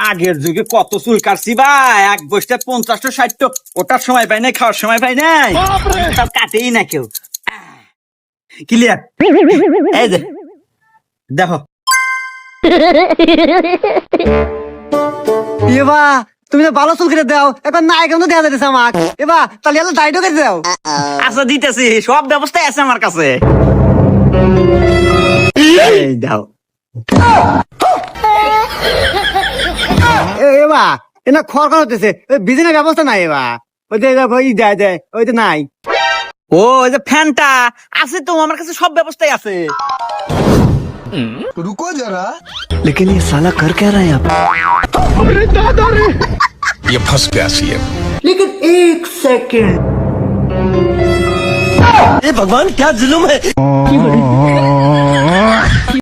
আগের যুগে কত চুল কাটছি ভাই, এক বসতে 50 60, ওটার সময় পাই নাই, খাওয়ার সময় পাই নাই, তাও কাটেই না কেউ। ক্লিয়ার? এই যে দেখো। এবা তুমি তো ভালো চুল কেটে দাও, এখন না এখন তো দেওয়া যাচ্ছে আমাক। এবা তাহলে এলো দাড়িও কেটে দাও। আচ্ছা দিতেছি, সব ব্যবস্থাই আছে আমার কাছে। এই দাও। এবা এনা খড় খড় হতেছে, বিজনেস ব্যবস্থা নাই। এবা ওই যে ওই দেয় দেয় ওই তো নাই। ও ওই যে ফ্যানটা আছে তো আমার কাছে, সব ব্যবস্থাই আছে। रुको जरा। लेकिन ये साला कर क्या रहा है यहाँ पे? ये फंस गया सीएम। लेकिन एक सेकंड, भगवान क्या जुल्म है।